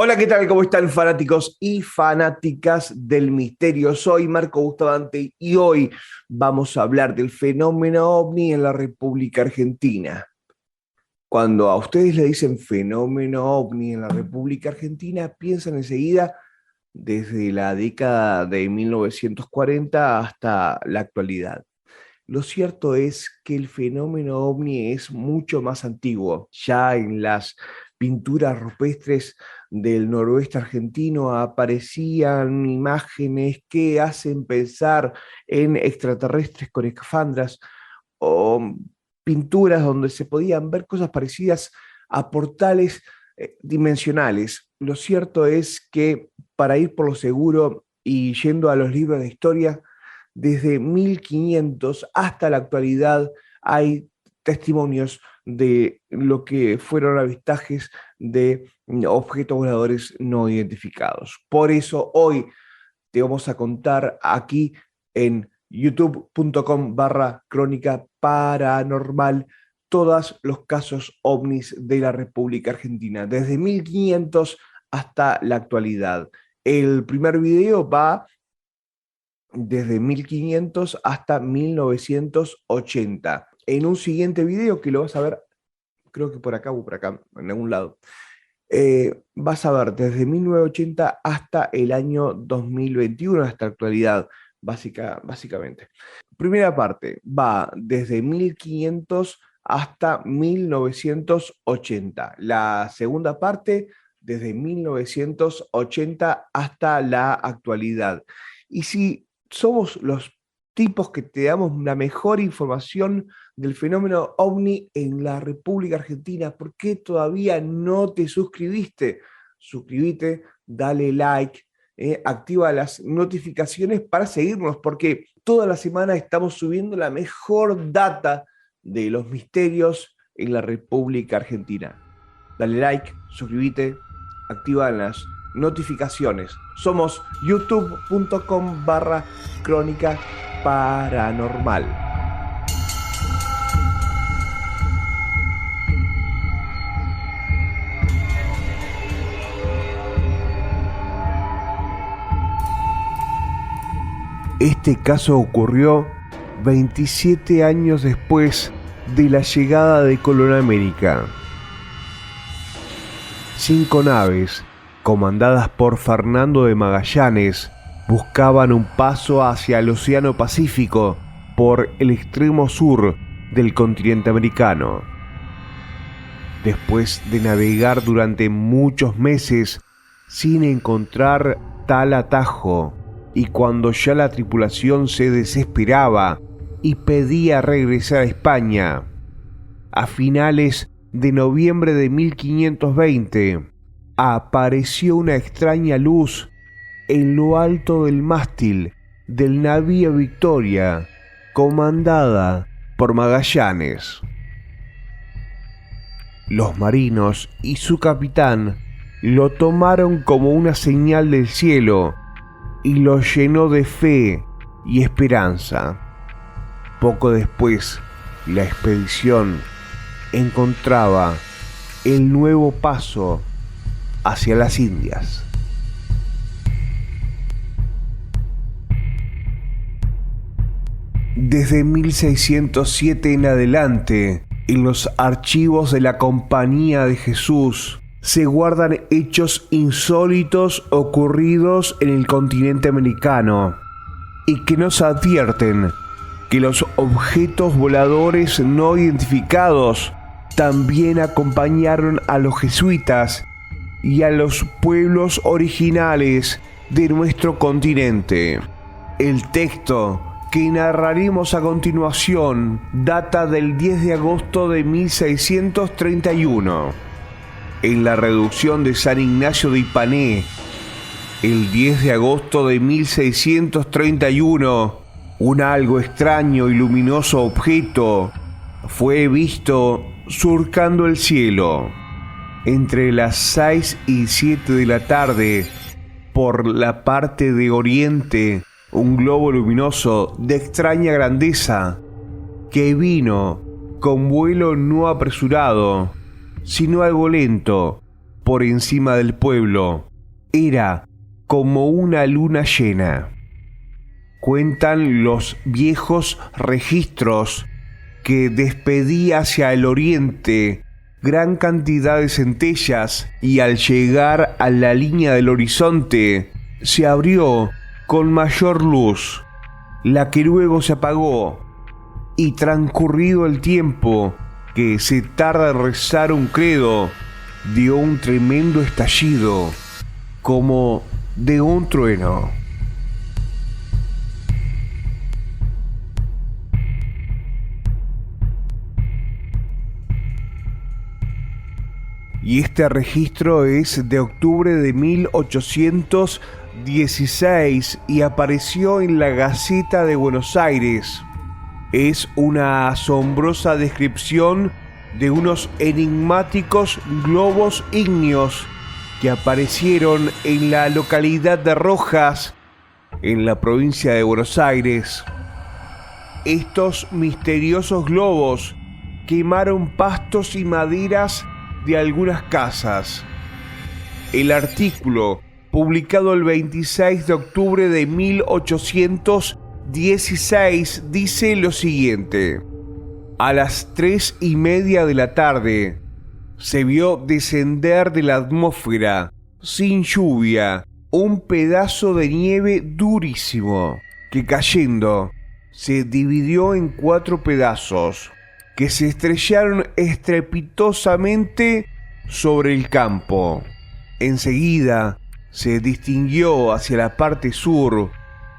Hola, ¿qué tal? ¿Cómo están fanáticos y fanáticas del misterio? Soy Marco Bustamante y hoy vamos a hablar del fenómeno ovni en la República Argentina. Cuando a ustedes le dicen fenómeno ovni en la República Argentina, piensan enseguida desde la década de 1940 hasta la actualidad. Lo cierto es que el fenómeno ovni es mucho más antiguo. Ya en las pinturas rupestres del noroeste argentino aparecían imágenes que hacen pensar en extraterrestres con escafandras o pinturas donde se podían ver cosas parecidas a portales dimensionales. Lo cierto es que para ir por lo seguro y yendo a los libros de historia, desde 1500 hasta la actualidad hay testimonios de lo que fueron avistajes de objetos voladores no identificados. Por eso hoy te vamos a contar aquí en youtube.com/crónica paranormal todos los casos ovnis de la República Argentina, desde 1500 hasta la actualidad. El primer video va desde 1500 hasta 1980. En un siguiente video que lo vas a ver, creo que por acá o por acá, en algún lado, vas a ver desde 1980 hasta el año 2021, hasta la actualidad, básicamente. Primera parte va desde 1500 hasta 1980. La segunda parte desde 1980 hasta la actualidad. Y si somos los tipos que te damos la mejor información del fenómeno ovni en la República Argentina, ¿por qué todavía no te suscribiste? Suscríbete, dale like, activa las notificaciones para seguirnos, porque toda la semana estamos subiendo la mejor data de los misterios en la República Argentina. Dale like, suscríbete, activa las notificaciones. Somos youtube.com/crónica paranormal. Este caso ocurrió 27 años después de la llegada de Colón a América. 5 naves, comandadas por Fernando de Magallanes, buscaban un paso hacia el Océano Pacífico por el extremo sur del continente americano. Después de navegar durante muchos meses sin encontrar tal atajo, y cuando ya la tripulación se desesperaba y pedía regresar a España, a finales de noviembre de 1520, apareció una extraña luz en lo alto del mástil del navío Victoria, comandada por Magallanes. Los marinos y su capitán lo tomaron como una señal del cielo y lo llenó de fe y esperanza. Poco después, la expedición encontraba el nuevo paso hacia las Indias. Desde 1607 en adelante, en los archivos de la Compañía de Jesús se guardan hechos insólitos ocurridos en el continente americano y que nos advierten que los objetos voladores no identificados también acompañaron a los jesuitas y a los pueblos originales de nuestro continente. El texto que narraremos a continuación data del 10 de agosto de 1631. En la reducción de San Ignacio de Ipané, el 10 de agosto de 1631, un algo extraño y luminoso objeto fue visto surcando el cielo entre las 6 y 7 de la tarde por la parte de oriente, un globo luminoso de extraña grandeza que vino con vuelo no apresurado, sino algo lento, por encima del pueblo. Era como una luna llena. Cuentan los viejos registros que despedía hacia el oriente gran cantidad de centellas y al llegar a la línea del horizonte se abrió con mayor luz, la que luego se apagó, y transcurrido el tiempo que se tarda en rezar un credo, dio un tremendo estallido, como de un trueno. Y este registro es de octubre de 1816 y apareció en la Gaceta de Buenos Aires. Es una asombrosa descripción de unos enigmáticos globos ígneos que aparecieron en la localidad de Rojas, en la provincia de Buenos Aires. Estos misteriosos globos quemaron pastos y maderas de algunas casas. El artículo, publicado el 26 de octubre de 1816, dice lo siguiente: a las 3:30 de la tarde se vio descender de la atmósfera, sin lluvia, un pedazo de nieve durísimo, que cayendo se dividió en 4 pedazos, que se estrellaron estrepitosamente sobre el campo. Enseguida se distinguió hacia la parte sur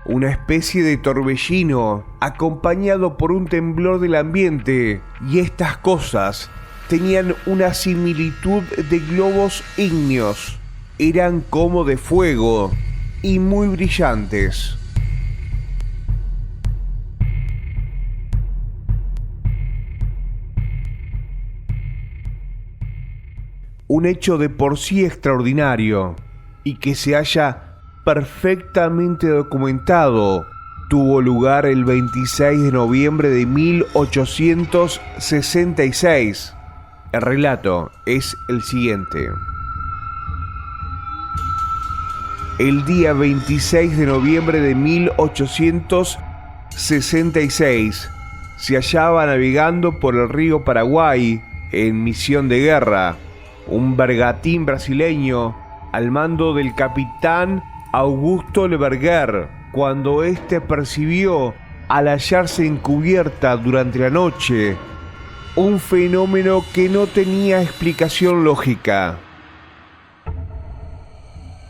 una especie de torbellino acompañado por un temblor del ambiente, y estas cosas tenían una similitud de globos ígneos. Eran como de fuego y muy brillantes. Un hecho de por sí extraordinario y que se haya perfectamente documentado tuvo lugar el 26 de noviembre de 1866. El relato es el siguiente. El día 26 de noviembre de 1866 se hallaba navegando por el río Paraguay en misión de guerra un bergantín brasileño al mando del capitán Augusto Leverger, cuando éste percibió, al hallarse en cubierta durante la noche, un fenómeno que no tenía explicación lógica.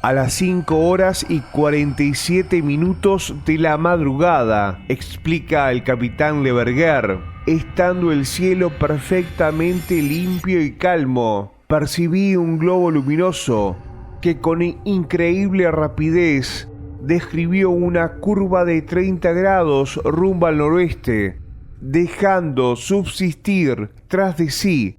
A las 5:47 de la madrugada, explica el capitán Leverger, estando el cielo perfectamente limpio y calmo, percibí un globo luminoso que con increíble rapidez describió una curva de 30 grados rumbo al noroeste, dejando subsistir tras de sí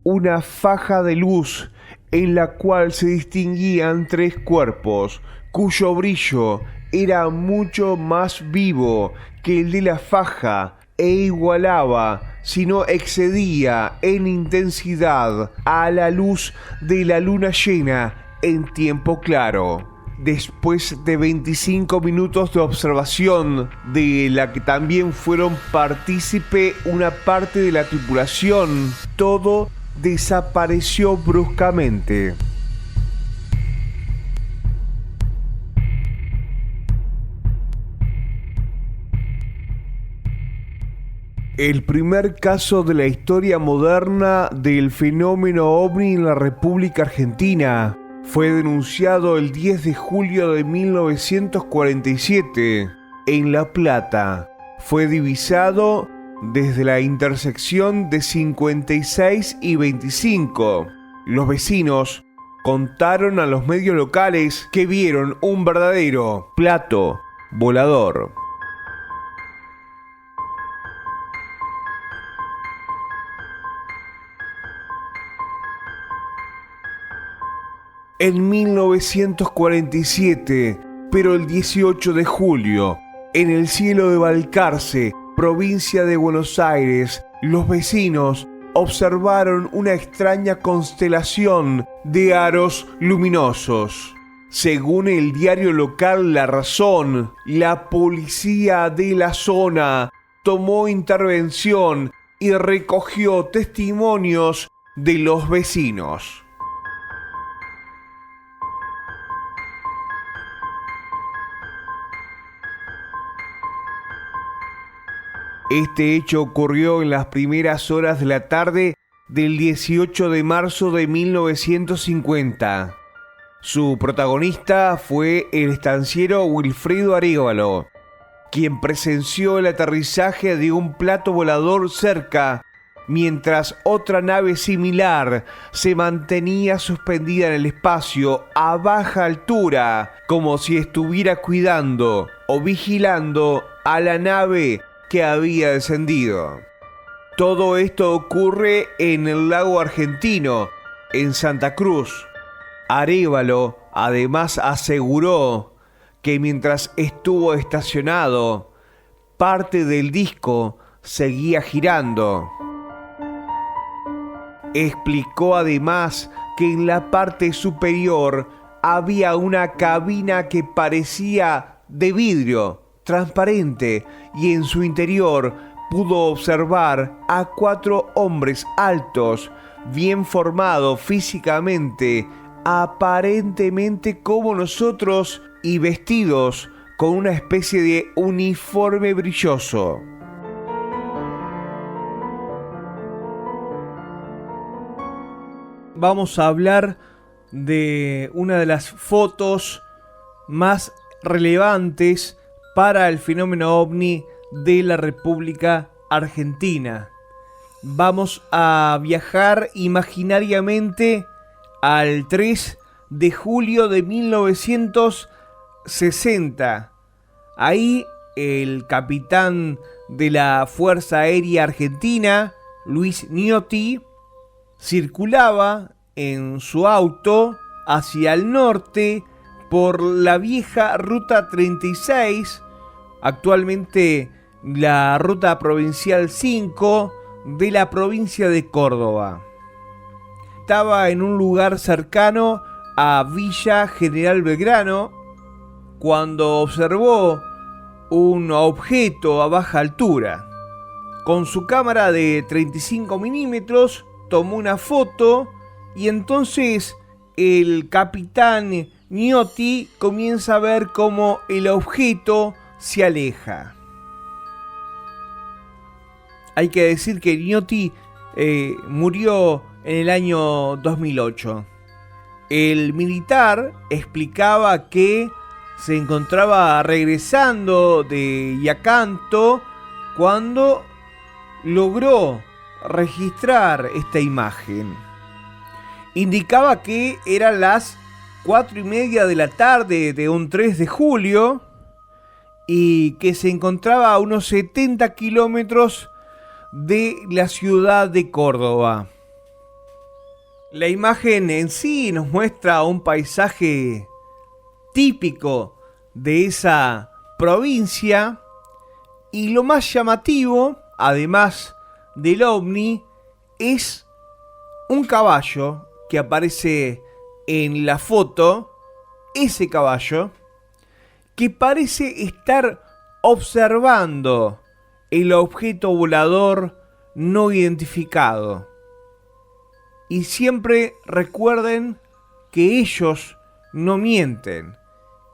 una faja de luz en la cual se distinguían 3 cuerpos, cuyo brillo era mucho más vivo que el de la faja e igualaba, si no excedía en intensidad, a la luz de la luna llena en tiempo claro. Después de 25 minutos de observación, de la que también fueron partícipe una parte de la tripulación, todo desapareció bruscamente. El primer caso de la historia moderna del fenómeno ovni en la República Argentina fue denunciado el 10 de julio de 1947 en La Plata. Fue divisado desde la intersección de 56 y 25. Los vecinos contaron a los medios locales que vieron un verdadero plato volador. En 1947, pero el 18 de julio, en el cielo de Balcarce, provincia de Buenos Aires, los vecinos observaron una extraña constelación de aros luminosos. Según el diario local La Razón, la policía de la zona tomó intervención y recogió testimonios de los vecinos. Este hecho ocurrió en las primeras horas de la tarde del 18 de marzo de 1950. Su protagonista fue el estanciero Wilfredo Arévalo, quien presenció el aterrizaje de un plato volador cerca, mientras otra nave similar se mantenía suspendida en el espacio a baja altura, como si estuviera cuidando o vigilando a la nave que había descendido. Todo esto ocurre en el lago argentino, en Santa Cruz. Arévalo además aseguró que mientras estuvo estacionado, parte del disco seguía girando. Explicó además que en la parte superior había una cabina que parecía de vidrio, transparente, y en su interior pudo observar a 4 hombres altos, bien formados físicamente, aparentemente como nosotros y vestidos con una especie de uniforme brilloso. Vamos a hablar de una de las fotos más relevantes para el fenómeno ovni de la República Argentina. Vamos a viajar imaginariamente al 3 de julio de 1960. Ahí el capitán de la Fuerza Aérea Argentina, Luis Gnotti, circulaba en su auto hacia el norte por la vieja Ruta 36, actualmente la Ruta Provincial 5 de la provincia de Córdoba. Estaba en un lugar cercano a Villa General Belgrano cuando observó un objeto a baja altura. Con su cámara de 35 milímetros tomó una foto y entonces el capitán Gnotti comienza a ver cómo el objeto se aleja. Hay que decir que Gnotti murió en el año 2008. El militar explicaba que se encontraba regresando de Yacanto cuando logró registrar esta imagen. Indicaba que eran las 4:30 de la tarde de un 3 de julio y que se encontraba a unos 70 kilómetros de la ciudad de Córdoba. La imagen en sí nos muestra un paisaje típico de esa provincia y lo más llamativo, además del ovni, es un caballo que aparece en la foto, ese caballo que parece estar observando el objeto volador no identificado. Y siempre recuerden que ellos no mienten,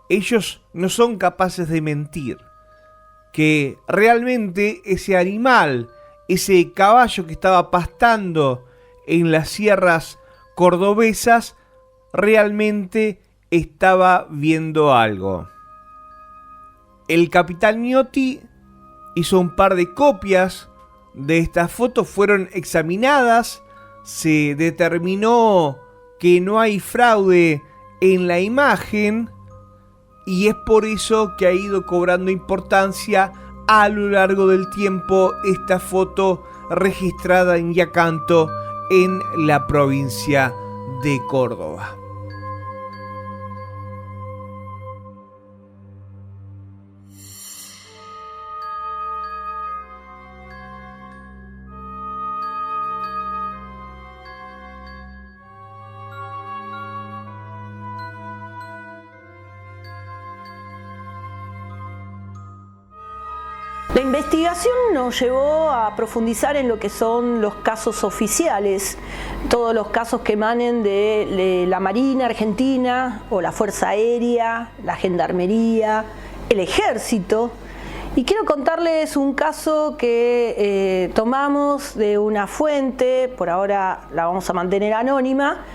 ellos no son capaces de mentir, que realmente ese animal, ese caballo que estaba pastando en las sierras cordobesas, realmente estaba viendo algo. El capitán Gnotti hizo un par de copias de estas fotos, fueron examinadas, se determinó que no hay fraude en la imagen y es por eso que ha ido cobrando importancia a lo largo del tiempo esta foto registrada en Yacanto, en la provincia de Córdoba. La investigación nos llevó a profundizar en lo que son los casos oficiales, todos los casos que emanen de la Marina Argentina o la Fuerza Aérea, la Gendarmería, el Ejército. Y quiero contarles un caso que tomamos de una fuente, por ahora la vamos a mantener anónima,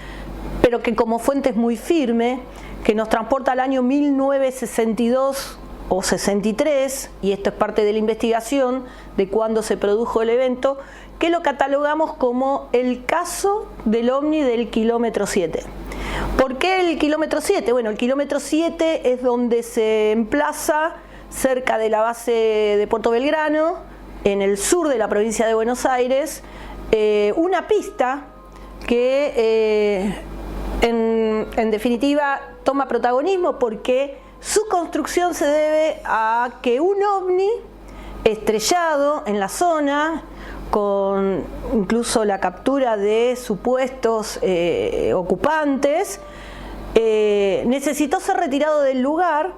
pero que como fuente es muy firme, que nos transporta al año 1962 o 63, y esto es parte de la investigación de cuándo se produjo el evento, que lo catalogamos como el caso del ovni del kilómetro 7. ¿Por qué el kilómetro 7? Bueno, el kilómetro 7 es donde se emplaza, cerca de la base de Puerto Belgrano, en el sur de la provincia de Buenos Aires, una pista que en definitiva toma protagonismo porque su construcción se debe a que un ovni estrellado en la zona, con incluso la captura de supuestos ocupantes, necesitó ser retirado del lugar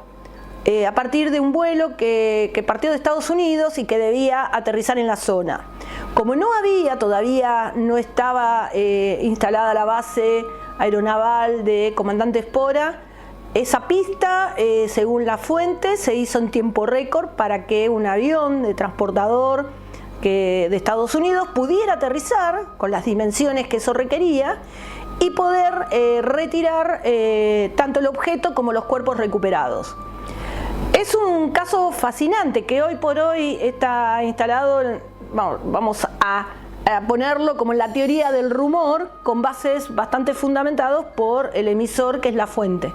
a partir de un vuelo que partió de Estados Unidos y que debía aterrizar en la zona. Como todavía no estaba instalada la base aeronaval de Comandante Espora, esa pista, según la fuente, se hizo en tiempo récord para que un avión de transportador de Estados Unidos pudiera aterrizar con las dimensiones que eso requería y poder retirar tanto el objeto como los cuerpos recuperados. Es un caso fascinante que hoy por hoy está instalado, vamos a ponerlo como en la teoría del rumor, con bases bastante fundamentados por el emisor, que es la fuente.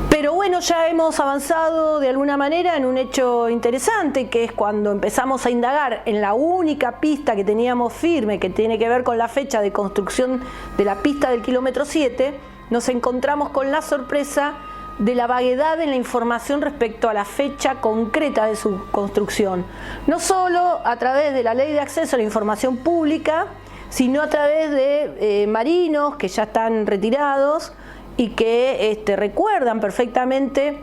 Pero bueno, ya hemos avanzado de alguna manera en un hecho interesante, que es cuando empezamos a indagar en la única pista que teníamos firme, que tiene que ver con la fecha de construcción de la pista del kilómetro 7, nos encontramos con la sorpresa de la vaguedad en la información respecto a la fecha concreta de su construcción. No solo a través de la Ley de Acceso a la Información Pública, sino a través de marinos que ya están retirados y que recuerdan perfectamente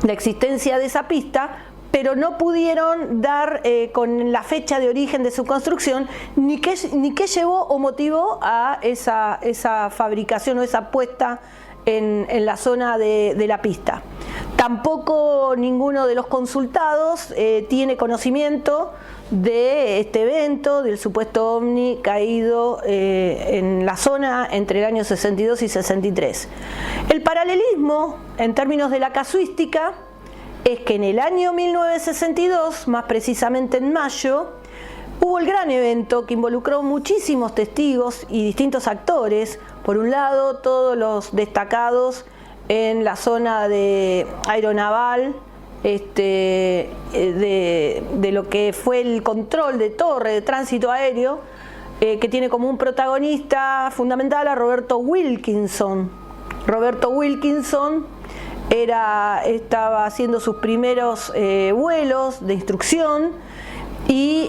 la existencia de esa pista, pero no pudieron dar con la fecha de origen de su construcción, ni qué llevó o motivó a esa fabricación o esa puesta en la zona de la pista. Tampoco ninguno de los consultados tiene conocimiento de este evento, del supuesto ovni caído en la zona entre el año 62 y 63. El paralelismo, en términos de la casuística, es que en el año 1962, más precisamente en mayo, hubo el gran evento que involucró muchísimos testigos y distintos actores. Por un lado, todos los destacados en la zona de aeronaval, de lo que fue el control de torre de tránsito aéreo, que tiene como un protagonista fundamental a Roberto Wilkinson. Roberto Wilkinson estaba haciendo sus primeros vuelos de instrucción y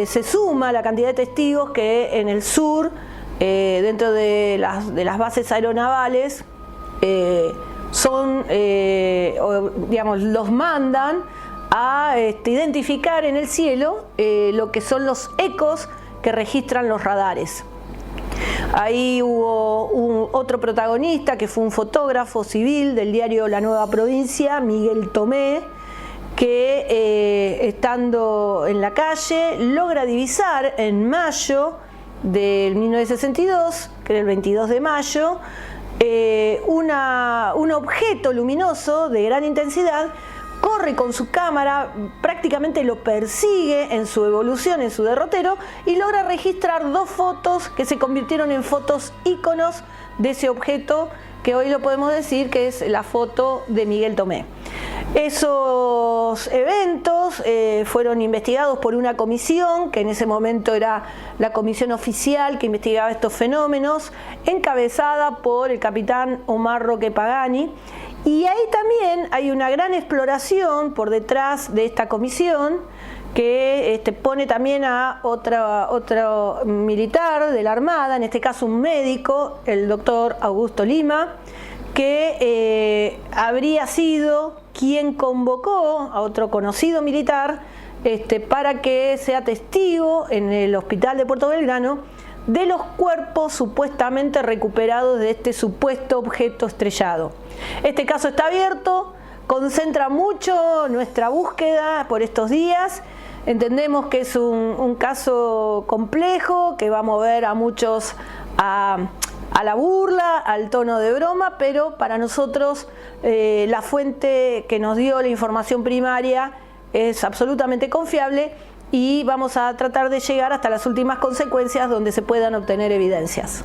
se suma a la cantidad de testigos que en el sur, dentro de las bases aeronavales, los mandan a identificar en el cielo lo que son los ecos que registran los radares. Ahí hubo otro protagonista que fue un fotógrafo civil del diario La Nueva Provincia, Miguel Tomé, que estando en la calle logra divisar en mayo del 1962, que era el 22 de mayo, un objeto luminoso de gran intensidad. Corre con su cámara, prácticamente lo persigue en su evolución, en su derrotero, y logra registrar dos fotos que se convirtieron en fotos íconos de ese objeto, que hoy lo podemos decir que es la foto de Miguel Tomé. Esos eventos fueron investigados por una comisión, que en ese momento era la comisión oficial que investigaba estos fenómenos, encabezada por el capitán Omar Roque Pagani. Y ahí también hay una gran exploración por detrás de esta comisión, que pone también a otro militar de la Armada, en este caso un médico, el doctor Augusto Lima, que habría sido quien convocó a otro conocido militar para que sea testigo en el hospital de Puerto Belgrano de los cuerpos supuestamente recuperados de este supuesto objeto estrellado. Este caso está abierto, concentra mucho nuestra búsqueda por estos días. Entendemos que es un caso complejo, que va a mover a muchos a la burla, al tono de broma, pero para nosotros la fuente que nos dio la información primaria es absolutamente confiable y vamos a tratar de llegar hasta las últimas consecuencias donde se puedan obtener evidencias.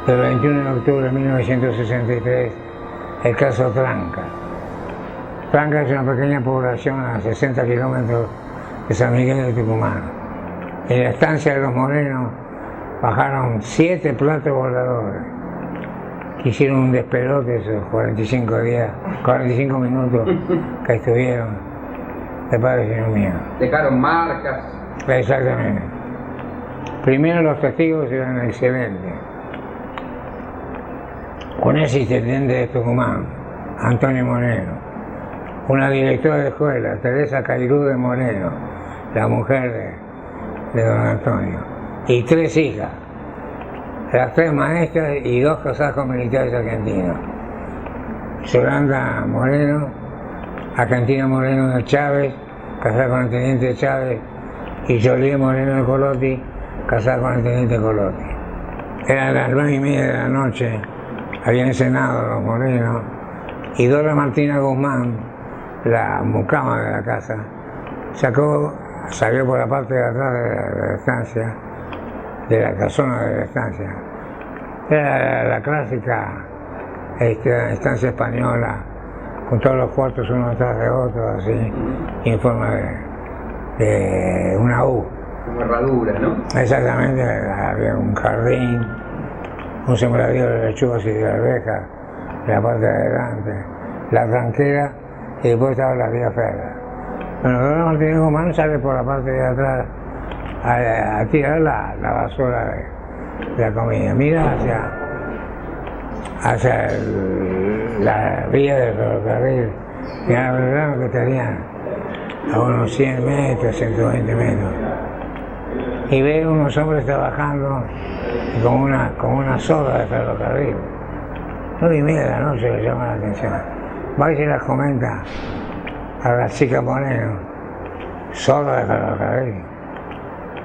El 21 de octubre de 1963, el caso Tranca. Tranca es una pequeña población a 60 kilómetros de San Miguel de Tucumán. En la estancia de los Morenos bajaron 7 platos voladores que hicieron un despelote esos 45 minutos que estuvieron de padre señor mío. Dejaron marcas. Exactamente. Primero los testigos eran excelentes. Un ex intendente de Tucumán, Antonio Moreno, una directora de escuela, Teresa Cairú de Moreno, la mujer de don Antonio, y 3 hijas, las 3 maestras y 2 cosacos militares argentinos, Yolanda Moreno, Argentina Moreno de Chávez, casada con el teniente Chávez, y Jolie Moreno de Colotti, casada con el teniente Colotti. Eran las 9:30 de la noche. Habían cenado los Morenos y Dora Martina Guzmán, la mucama de la casa, salió por la parte de atrás de la estancia, de la casona de la estancia. Era la clásica estancia española, con todos los cuartos uno atrás de otro, así, en forma de una U. Como herradura, ¿no? Exactamente, había un jardín, un sembradío de lechugas y de arvejas en la parte de adelante, la tranquera y después estaba la vía férrea. Bueno, Dora Martínez Guzmán sale por la parte de atrás a tirar la basura de la comida. Mira hacia la vía del ferrocarril, mira el Belgrano que tenían a unos 100 metros, 120 metros. Y ve unos hombres trabajando con una soda de ferrocarril. 9:30 de la noche le llama la atención. Va y se las comenta a la chica Moreno, soda de ferrocarril.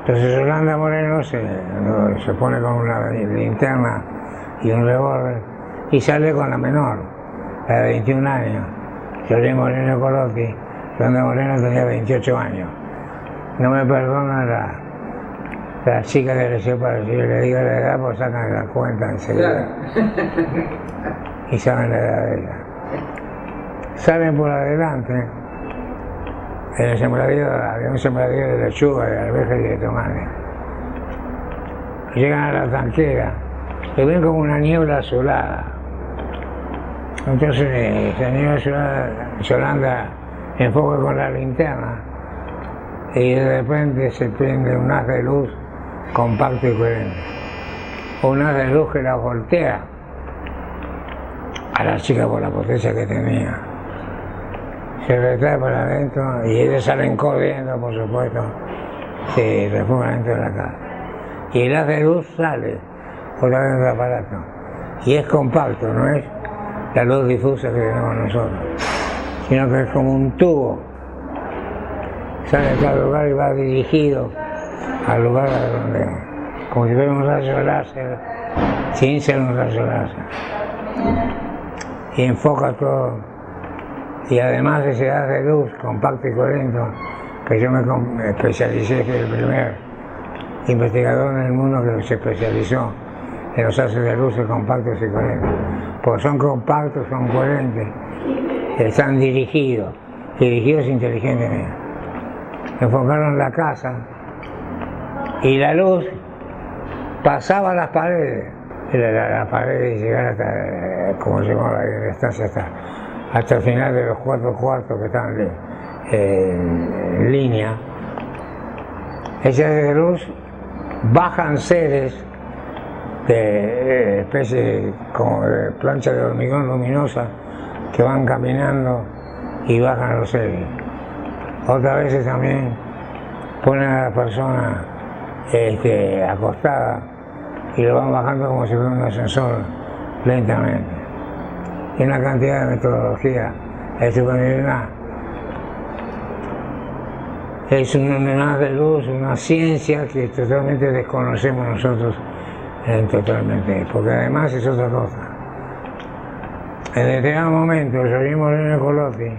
Entonces Yolanda Moreno se pone con una linterna y un revólver y sale con la menor, la de 21 años. Jolie Moreno Colotti, Yolanda Moreno tenía 28 años. No me perdona la chica que le sepa, si yo le digo la edad, pues sacan la cuenta enseguida. Y saben la edad de ella. Salen por adelante, en el sembradío, había un sembradío de lechuga, de arvejas y de tomate. Llegan a la tanquera y ven como una niebla azulada. Entonces, esa niebla azulada, Yolanda enfoca con la linterna y de repente se prende un haz de luz compacto y coherente. Un haz de luz que la voltea a la chica por la potencia que tenía. Se retrae para adentro y ellos salen corriendo, por supuesto, se refugian dentro de la casa. Y el haz de luz sale otra vez del aparato. Y es compacto, no es la luz difusa que tenemos nosotros, sino que es como un tubo. Sale de cada lugar y va dirigido al lugar donde, como si fuera un rayo láser, sin ser un rayo láser. Y enfoca todo Y además ese haz de luz compacto y coherente, que yo me especialicé, que el primer investigador en el mundo que se especializó en los haces de luz compactos y coherentes. Porque son compactos, son coherentes, están dirigidos inteligentemente. Enfocaron la casa y la luz pasaba las paredes, las paredes y llegar hasta, como llegó a la estancia, hasta el final de los 4 cuartos que están en línea. Esas de luz bajan seres de especie como de plancha de hormigón luminosa que van caminando y bajan los seres. Otras veces también ponen a la persona acostada y lo van bajando como si fuera un ascensor lentamente. Y una cantidad de metodología estupenda. Es una de luz, una ciencia que totalmente desconocemos nosotros totalmente, porque además es otra cosa. En determinado momento, Joaquín Moreno Colotti,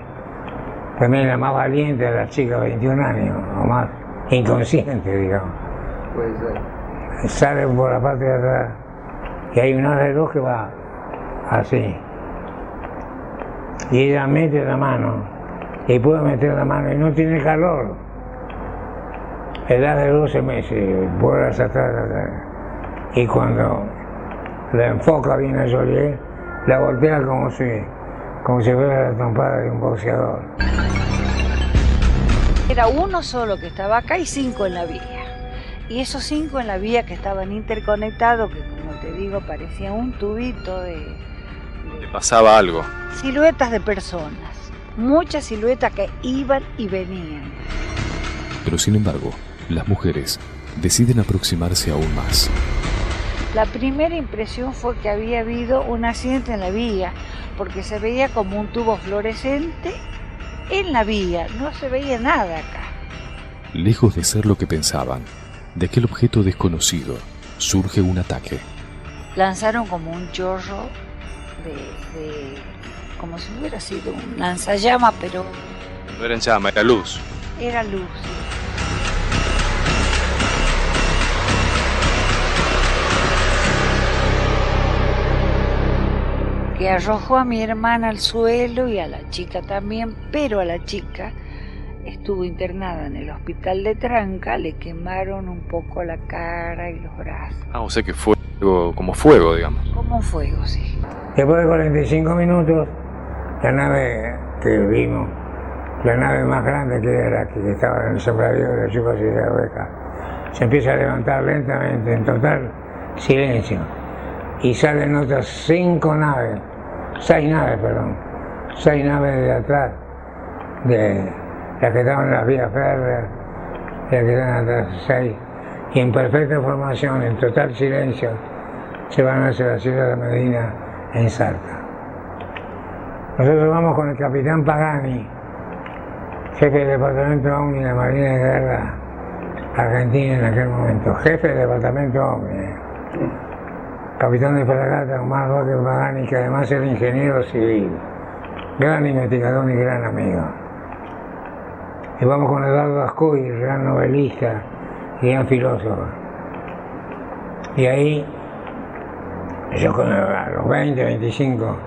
también la más valiente de las chicas, 21 años o más, inconsciente, digamos. Puede ser. Sale por la parte de atrás y hay un haz de luz que va así. Y ella mete la mano, y puede meter la mano y no tiene calor. El haz de luz se vuelve hacia atrás. Y cuando la enfoca bien a Joliet, la voltea como si fuera la trompada de un boxeador. Era uno solo que estaba acá y 5 en la vía. Y esos 5 en la vía que estaban interconectados, que como te digo, parecía un tubito de... ¿Le pasaba algo? Siluetas de personas, muchas siluetas que iban y venían. Pero sin embargo, las mujeres deciden aproximarse aún más. La primera impresión fue que había habido un accidente en la vía, porque se veía como un tubo fluorescente en la vía, no se veía nada acá. Lejos de ser lo que pensaban, de aquel objeto desconocido surge un ataque. Lanzaron como un chorro como si hubiera sido un lanzallamas, pero... No era en llama, era luz. Era luz, sí. Que arrojó a mi hermana al suelo y a la chica también, pero a la chica estuvo internada en el hospital de Tranca, le quemaron un poco la cara y los brazos. Ah, o sea que fue como fuego, digamos. Como un fuego, sí. Después de 45 minutos, la nave que vimos, la nave más grande que era, que estaba en el sembradío de las yucas y de la oveja, se empieza a levantar lentamente, en total silencio. Y salen otras 6 naves de atrás, de las que estaban en las vías férreas, de las que están atrás, 6, y en perfecta formación, en total silencio, se van hacia la ciudad de Medina, en Salta. Nosotros vamos con el capitán Pagani, jefe del departamento OVNI de la Marina de Guerra Argentina en aquel momento, jefe del departamento OVNI. Capitán de fragata Omar Roque Pagani, que además era ingeniero civil, gran investigador y gran amigo. Y vamos con Eduardo Ascuy, gran novelista y gran filósofo. Y ahí, yo a los 20, 25,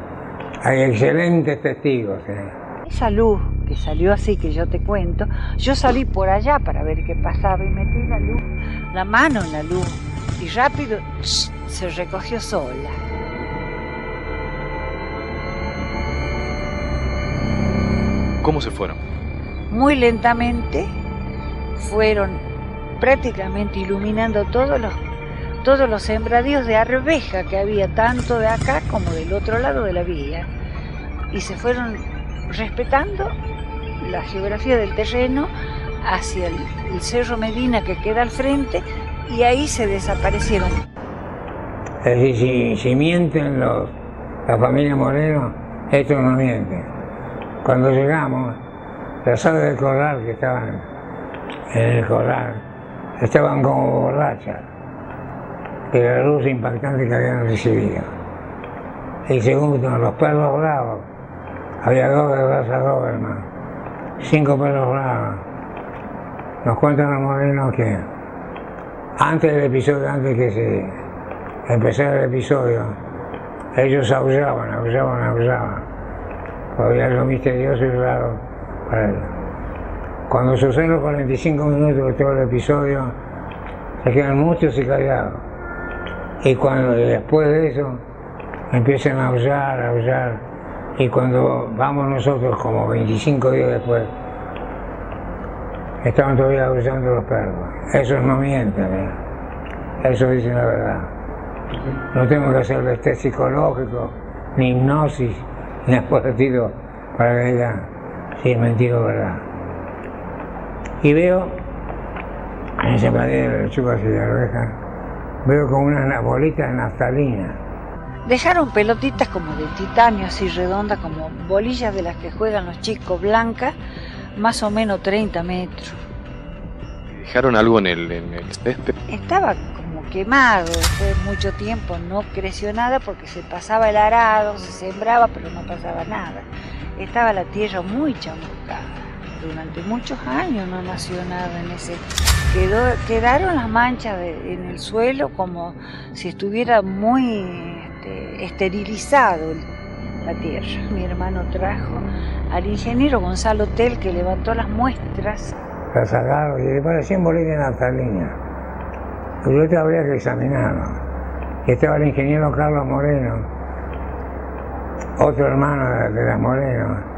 hay excelentes testigos. Esa luz que salió así, que yo te cuento, yo salí por allá para ver qué pasaba y metí la mano en la luz y rápido se recogió sola. ¿Cómo se fueron? Muy lentamente fueron prácticamente iluminando todos los sembradíos de arveja que había tanto de acá como del otro lado de la vía, y se fueron respetando la geografía del terreno hacia el Cerro Medina que queda al frente, y ahí se desaparecieron. Es decir, si mienten la familia Moreno, esto no miente. Cuando llegamos, las aves del corral que estaban en el corral estaban como borrachas de la luz impactante que habían recibido. Y segundo, los perros bravos Había 2 de raza Doberman, 5 perros bravos. Nos cuentan los morenos que antes del episodio, antes que se empezara el episodio, ellos aullaban. Había algo misterioso y raro para ellos. Cuando suceden los 45 minutos de todo el episodio, se quedan muchos y callados. Y después de eso, empiezan a aullar. Y cuando vamos nosotros, como 25 días después, estaban todavía aullando los perros. Esos no mienten, eso dicen la verdad. No tengo que hacer test psicológico, ni hipnosis, ni nada por el estilo, para que digan si es mentira o verdad. Y veo, en ese pared de lechugas y de arvejas, veo como unas bolitas de naftalina. Dejaron pelotitas como de titanio, así redondas, como bolillas de las que juegan los chicos, blancas, más o menos 30 metros. ¿Dejaron algo en el césped? Estaba como quemado, después de mucho tiempo no creció nada porque se pasaba el arado, se sembraba, pero no pasaba nada. Estaba la tierra muy chamuscada. Durante muchos años no nació nada en ese. Quedaron las manchas en el suelo como si estuviera muy esterilizado la tierra. Mi hermano trajo al ingeniero Gonzalo Tel, que levantó las muestras. La sacaron y le parecían bolitas de naftalina. Pero yo habría que examinarlo. Y estaba el ingeniero Carlos Moreno, otro hermano de las Moreno.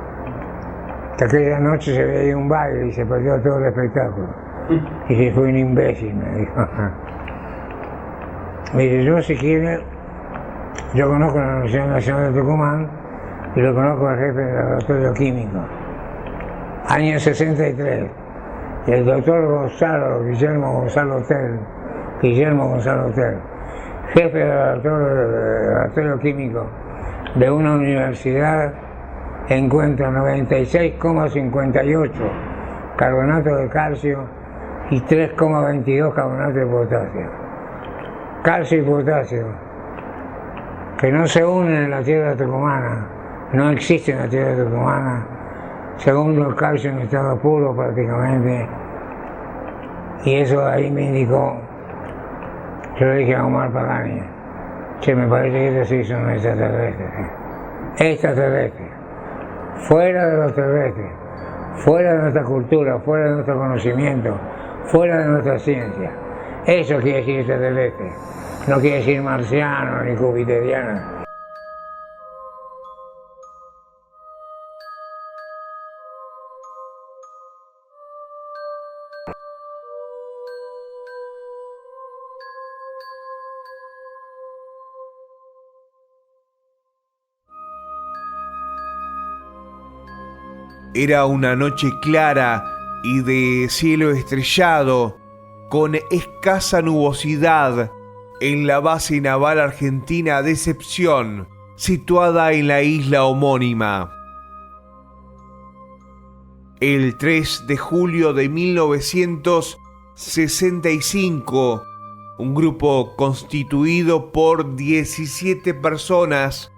Que aquella noche se veía un baile y se perdió todo el espectáculo. Y se fue un imbécil, me dijo. Mire, yo si quiere, yo conozco la Universidad Nacional de Tucumán y lo conozco al jefe del laboratorio químico. Año 63. Y el doctor Guillermo Gonzalo Tel, jefe del laboratorio químico de una universidad, encuentra 96,58 carbonato de calcio y 3,22 carbonato de potasio. Calcio y potasio, que no se unen en la tierra tucumana, no existen en la tierra tucumana. Segundo, el calcio en estado puro prácticamente. Y eso ahí me indicó, yo le dije a Omar Pagani, che, me parece que estos sí son extraterrestres. Extraterrestres. Fuera de los terrestres, fuera de nuestra cultura, fuera de nuestro conocimiento, fuera de nuestra ciencia. Eso quiere decir extraterrestre, no quiere decir marciano ni jupiteriano. Era una noche clara y de cielo estrellado, con escasa nubosidad, en la base naval argentina Decepción, situada en la isla homónima. El 3 de julio de 1965, un grupo constituido por 17 personas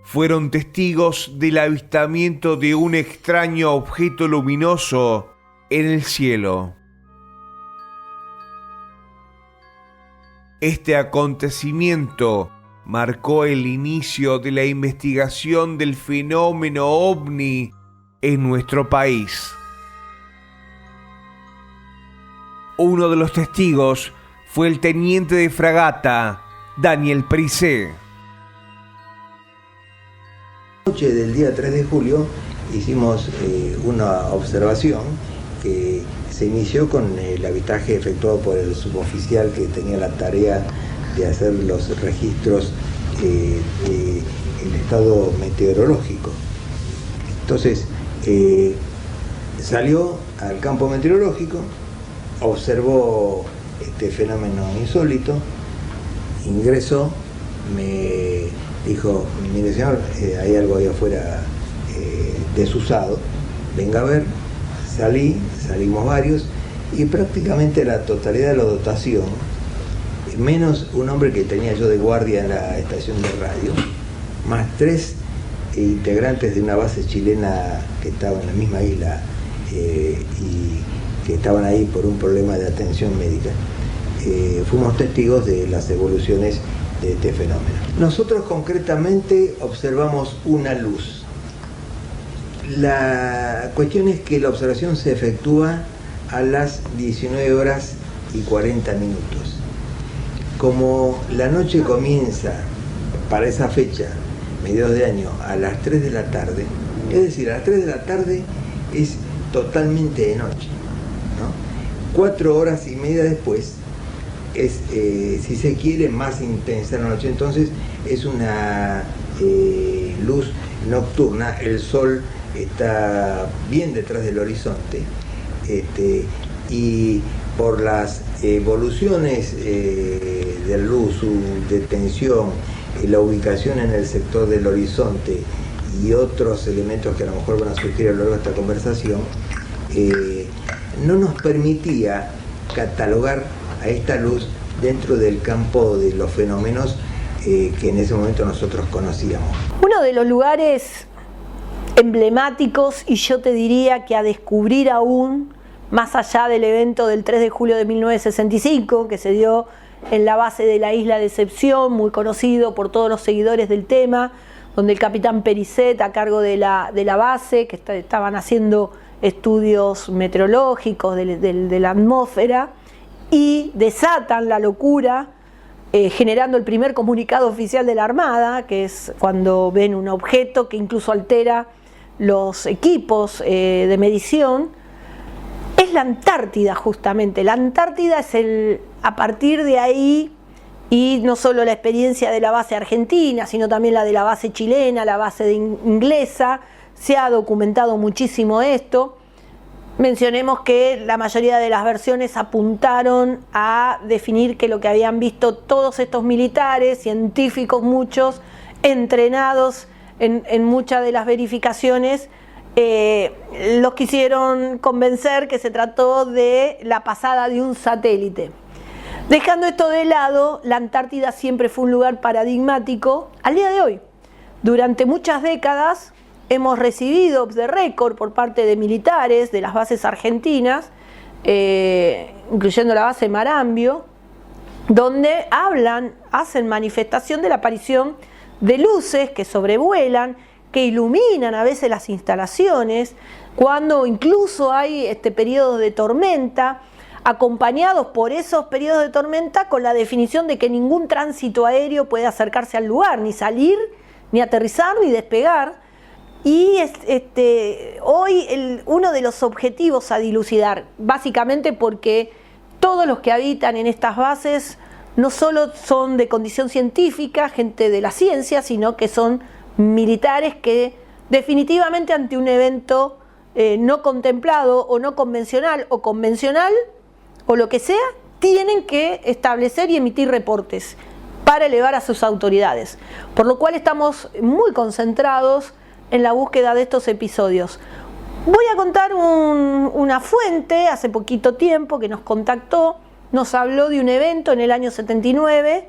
fueron testigos del avistamiento de un extraño objeto luminoso en el cielo. Este acontecimiento marcó el inicio de la investigación del fenómeno ovni en nuestro país. Uno de los testigos fue el teniente de fragata, Daniel Prisé. La noche del día 3 de julio hicimos una observación que se inició con el avistaje efectuado por el suboficial que tenía la tarea de hacer los registros del estado meteorológico. Entonces salió al campo meteorológico, observó este fenómeno insólito, ingresó, me dijo, mire señor, hay algo ahí afuera desusado, venga a ver. Salimos varios y prácticamente la totalidad de la dotación, menos un hombre que tenía yo de guardia en la estación de radio, más 3 integrantes de una base chilena que estaba en la misma isla y que estaban ahí por un problema de atención médica. Fuimos testigos de las evoluciones de este fenómeno. Nosotros concretamente observamos una luz. La cuestión es que la observación se efectúa a las 19 horas y 40 minutos. Como la noche comienza para esa fecha, mediados de año, a las 3 de la tarde, es decir, a las 3 de la tarde es totalmente de noche, ¿no? 4 horas y media después es, si se quiere, más intensa la noche, entonces es una luz nocturna, el sol está bien detrás del horizonte, y por las evoluciones de la luz, su detención, la ubicación en el sector del horizonte y otros elementos que a lo mejor van a surgir a lo largo de esta conversación, no nos permitía catalogar a esta luz dentro del campo de los fenómenos que en ese momento nosotros conocíamos. Uno de los lugares emblemáticos, y yo te diría que a descubrir aún, más allá del evento del 3 de julio de 1965, que se dio en la base de la isla Decepción, muy conocido por todos los seguidores del tema, donde el capitán Pericet, a cargo de la base, que estaban haciendo estudios meteorológicos de la atmósfera, y desatan la locura, generando el primer comunicado oficial de la Armada, que es cuando ven un objeto que incluso altera los equipos de medición. Es la Antártida, justamente. La Antártida es a partir de ahí, y no solo la experiencia de la base argentina, sino también la de la base chilena, la base inglesa, se ha documentado muchísimo esto. Mencionemos que la mayoría de las versiones apuntaron a definir que lo que habían visto todos estos militares, científicos muchos, entrenados en muchas de las verificaciones, los quisieron convencer que se trató de la pasada de un satélite. Dejando esto de lado, la Antártida siempre fue un lugar paradigmático al día de hoy. Durante muchas décadas hemos recibido off the record por parte de militares de las bases argentinas, incluyendo la base Marambio, donde hacen manifestación de la aparición de luces que sobrevuelan, que iluminan a veces las instalaciones, cuando incluso hay periodos de tormenta, acompañados por esos periodos de tormenta con la definición de que ningún tránsito aéreo puede acercarse al lugar, ni salir, ni aterrizar, ni despegar. Y hoy uno de los objetivos a dilucidar, básicamente porque todos los que habitan en estas bases no solo son de condición científica, gente de la ciencia, sino que son militares que definitivamente ante un evento no contemplado o no convencional o convencional o lo que sea, tienen que establecer y emitir reportes para elevar a sus autoridades. Por lo cual estamos muy concentrados en la búsqueda de estos episodios. Voy a contar una fuente hace poquito tiempo que nos contactó, nos habló de un evento en el año 79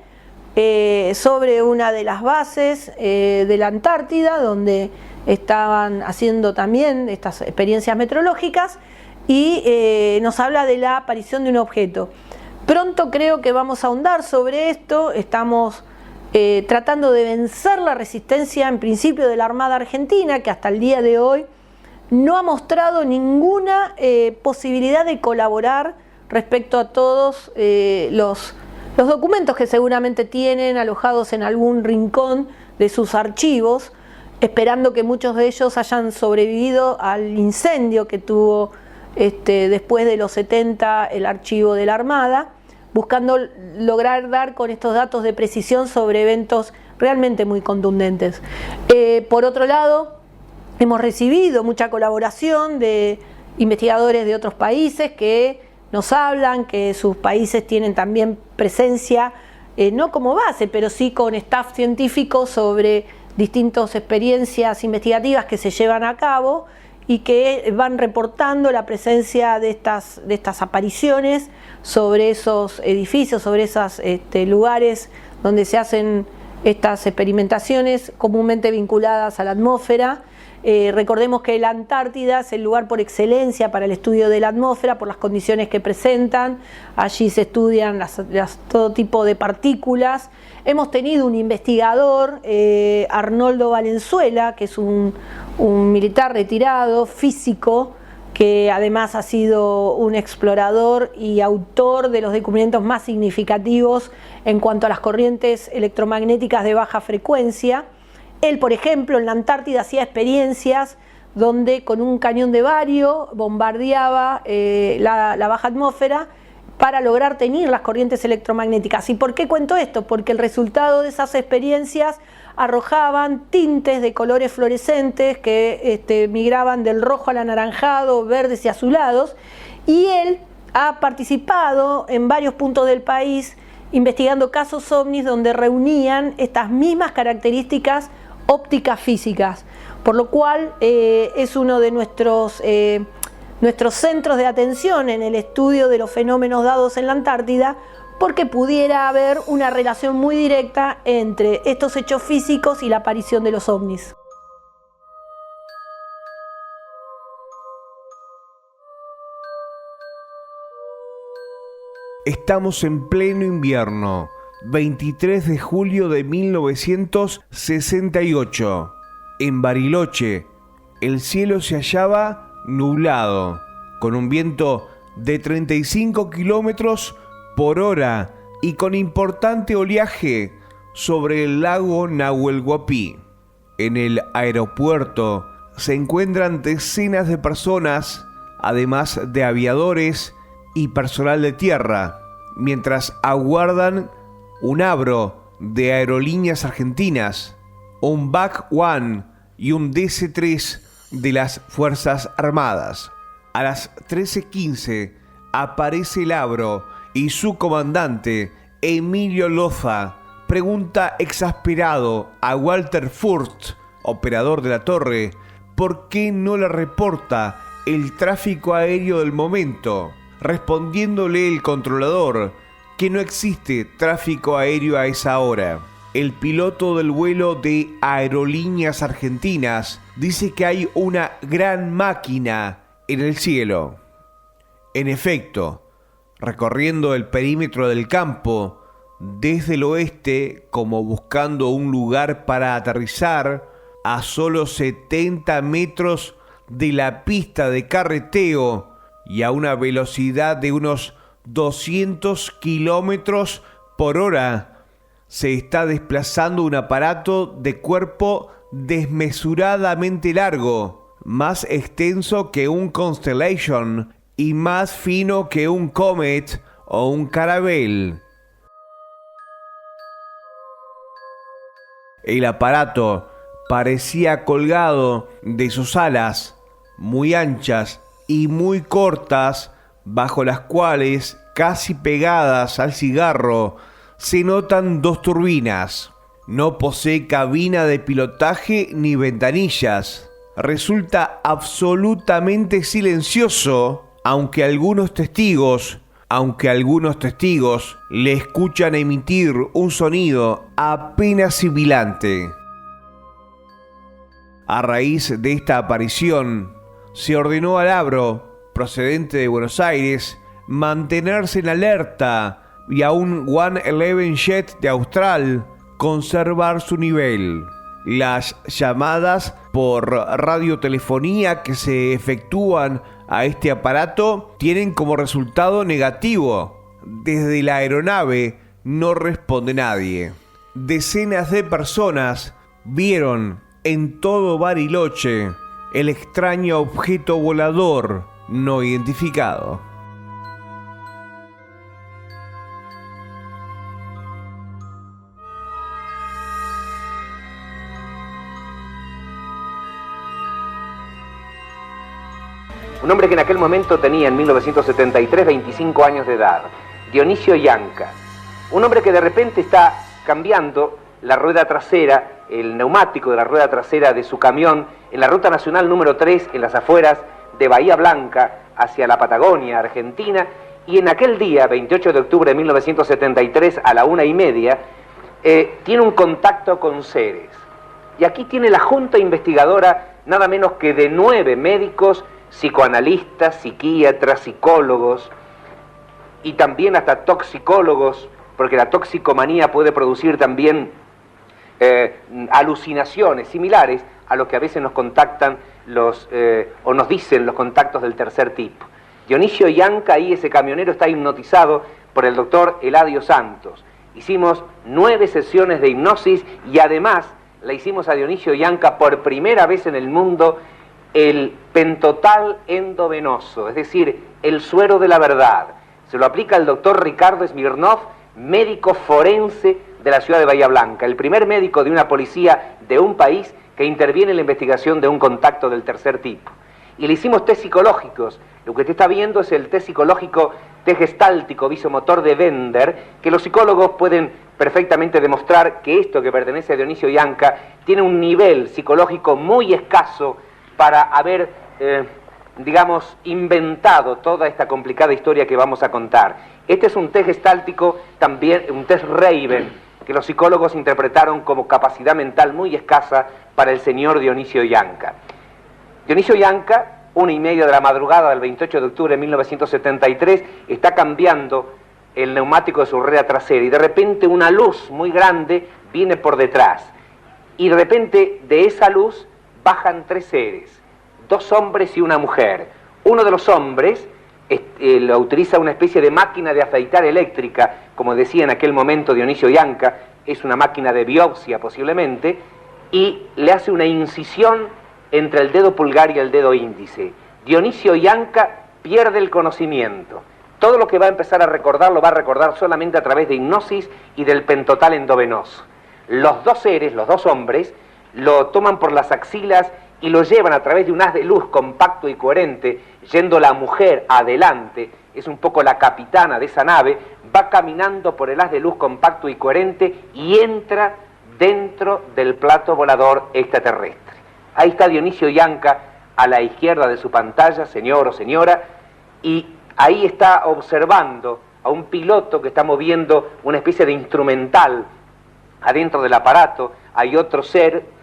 sobre una de las bases de la Antártida, donde estaban haciendo también estas experiencias meteorológicas, y nos habla de la aparición de un objeto. Pronto creo que vamos a ahondar sobre esto. Estamos tratando de vencer la resistencia en principio de la Armada Argentina, que hasta el día de hoy no ha mostrado ninguna posibilidad de colaborar respecto a todos los documentos que seguramente tienen alojados en algún rincón de sus archivos, esperando que muchos de ellos hayan sobrevivido al incendio que tuvo después de los 70 el archivo de la Armada, buscando lograr dar con estos datos de precisión sobre eventos realmente muy contundentes. Por otro lado, hemos recibido mucha colaboración de investigadores de otros países que nos hablan que sus países tienen también presencia, no como base, pero sí con staff científico sobre distintas experiencias investigativas que se llevan a cabo y que van reportando la presencia de estas apariciones sobre esos edificios, sobre esos lugares donde se hacen estas experimentaciones comúnmente vinculadas a la atmósfera. Recordemos que la Antártida es el lugar por excelencia para el estudio de la atmósfera por las condiciones que presentan. Allí se estudian todo tipo de partículas. Hemos tenido un investigador, Arnoldo Valenzuela, que es un militar retirado, físico, que además ha sido un explorador y autor de los descubrimientos más significativos en cuanto a las corrientes electromagnéticas de baja frecuencia. Él, por ejemplo, en la Antártida hacía experiencias donde con un cañón de bario bombardeaba la baja atmósfera para lograr teñir las corrientes electromagnéticas. ¿Y por qué cuento esto? Porque el resultado de esas experiencias arrojaban tintes de colores fluorescentes que migraban del rojo al anaranjado, verdes y azulados, y él ha participado en varios puntos del país investigando casos ovnis donde reunían estas mismas características ópticas físicas, por lo cual es uno de nuestros centros de atención en el estudio de los fenómenos dados en la Antártida, porque pudiera haber una relación muy directa entre estos hechos físicos y la aparición de los ovnis. Estamos en pleno invierno, 23 de julio de 1968. En Bariloche, el cielo se hallaba nublado, con un viento de 35 kilómetros por hora y con importante oleaje sobre el lago Nahuel Huapi. En el aeropuerto se encuentran decenas de personas, además de aviadores y personal de tierra, mientras aguardan un Avro de Aerolíneas Argentinas, un BAC 1 y un DC-3 de las Fuerzas Armadas. A las 13:15 aparece el Avro y su comandante, Emilio Loza, pregunta exasperado a Walter Furst, operador de la torre, por qué no le reporta el tráfico aéreo del momento, respondiéndole el controlador que no existe tráfico aéreo a esa hora. El piloto del vuelo de Aerolíneas Argentinas dice que hay una gran máquina en el cielo. En efecto, recorriendo el perímetro del campo, desde el oeste, como buscando un lugar para aterrizar, a solo 70 metros de la pista de carreteo y a una velocidad de unos 200 kilómetros por hora, se está desplazando un aparato de cuerpo desmesuradamente largo, más extenso que un Constellation y más fino que un Comet o un Caravelle. El aparato parecía colgado de sus alas, muy anchas y muy cortas, bajo las cuales, casi pegadas al cigarro, se notan dos turbinas. No posee cabina de pilotaje ni ventanillas. Resulta absolutamente silencioso, aunque algunos testigos le escuchan emitir un sonido apenas sibilante. A raíz de esta aparición, se ordenó al Avro, procedente de Buenos Aires, mantenerse en alerta y a un 111 Jet de Austral conservar su nivel. Las llamadas por radiotelefonía que se efectúan a este aparato tienen como resultado negativo. Desde la aeronave no responde nadie. Decenas de personas vieron en todo Bariloche el extraño objeto volador no identificado. Un hombre que en aquel momento tenía en 1973 25 años de edad, Dionisio Yanca. Un hombre que de repente está cambiando la rueda trasera, el neumático de la rueda trasera de su camión en la ruta nacional número 3 en las afueras de Bahía Blanca hacia la Patagonia, Argentina, y en aquel día, 28 de octubre de 1973 a la 1:30, tiene un contacto con seres. Y aquí tiene la junta investigadora nada menos que de 9 médicos, psicoanalistas, psiquiatras, psicólogos y también hasta toxicólogos, porque la toxicomanía puede producir también alucinaciones similares a lo que a veces nos contactan o nos dicen los contactos del tercer tipo. Dionisio Yanca, ahí ese camionero, está hipnotizado por el doctor Eladio Santos. Hicimos 9 sesiones de hipnosis y además la hicimos a Dionisio Yanca por primera vez en el mundo el pentotal endovenoso, es decir, el suero de la verdad. Se lo aplica el doctor Ricardo Smirnov, médico forense de la ciudad de Bahía Blanca, el primer médico de una policía de un país que interviene en la investigación de un contacto del tercer tipo. Y le hicimos test psicológicos. Lo que usted está viendo es el test psicológico, test gestáltico visomotor de Bender, que los psicólogos pueden perfectamente demostrar que esto que pertenece a Dionisio Yanca tiene un nivel psicológico muy escaso para haber, digamos, inventado toda esta complicada historia que vamos a contar. Este es un test gestáltico, también un test Raven, que los psicólogos interpretaron como capacidad mental muy escasa para el señor Dionisio Yanca. Dionisio Yanca, 1:30 de la madrugada del 28 de octubre de 1973, está cambiando el neumático de su rueda trasera y de repente una luz muy grande viene por detrás. Y de repente de esa luz bajan 3 seres, 2 hombres y una mujer. Uno de los hombres lo utiliza una especie de máquina de afeitar eléctrica, como decía en aquel momento Dionisio Yanca, es una máquina de biopsia posiblemente, y le hace una incisión entre el dedo pulgar y el dedo índice. Dionisio Yanca pierde el conocimiento. Todo lo que va a empezar a recordar lo va a recordar solamente a través de hipnosis y del pentotal endovenoso. Los 2 seres, los 2 hombres, lo toman por las axilas y lo llevan a través de un haz de luz compacto y coherente, yendo la mujer adelante, es un poco la capitana de esa nave, va caminando por el haz de luz compacto y coherente y entra dentro del plato volador extraterrestre. Ahí está Dionisio Yanca a la izquierda de su pantalla, señor o señora, y ahí está observando a un piloto que está moviendo una especie de instrumental adentro del aparato. Hay otro ser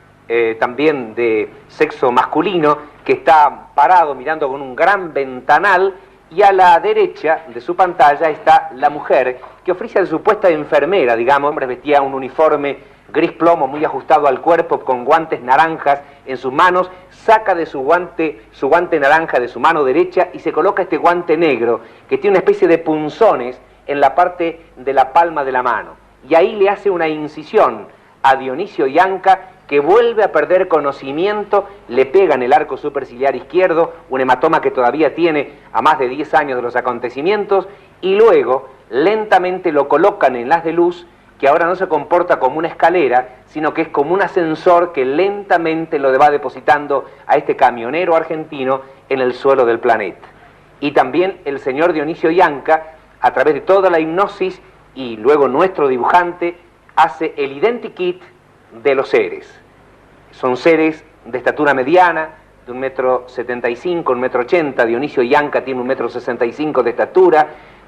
también de sexo masculino que está parado mirando con un gran ventanal, y a la derecha de su pantalla está la mujer que ofrece de su puesta de enfermera, digamos. Hombre, vestía un uniforme gris plomo muy ajustado al cuerpo, con guantes naranjas en sus manos, saca de su guante naranja de su mano derecha y se coloca este guante negro que tiene una especie de punzones en la parte de la palma de la mano, y ahí le hace una incisión a Dionisio Yanca, que vuelve a perder conocimiento, le pega en el arco superciliar izquierdo, un hematoma que todavía tiene a más de 10 años de los acontecimientos, y luego lentamente lo colocan en el haz de luz, que ahora no se comporta como una escalera, sino que es como un ascensor que lentamente lo va depositando a este camionero argentino en el suelo del planeta. Y también el señor Dionisio Yanca, a través de toda la hipnosis, y luego nuestro dibujante, hace el identikit de los seres. Son seres de estatura mediana, de 1,75 m, 1,80 m. Dionisio Yanca tiene 1,65 m de estatura,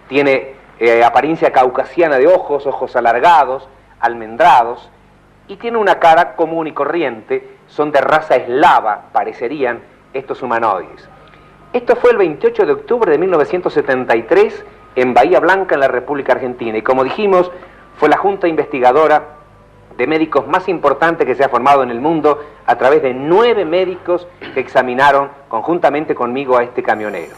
tiene apariencia caucasiana de ojos alargados, almendrados, y tiene una cara común y corriente. Son de raza eslava, parecerían estos humanoides. Esto fue el 28 de octubre de 1973 en Bahía Blanca, en la República Argentina, y como dijimos, fue la junta investigadora de médicos más importante que se ha formado en el mundo, a través de 9 médicos que examinaron conjuntamente conmigo a este camionero.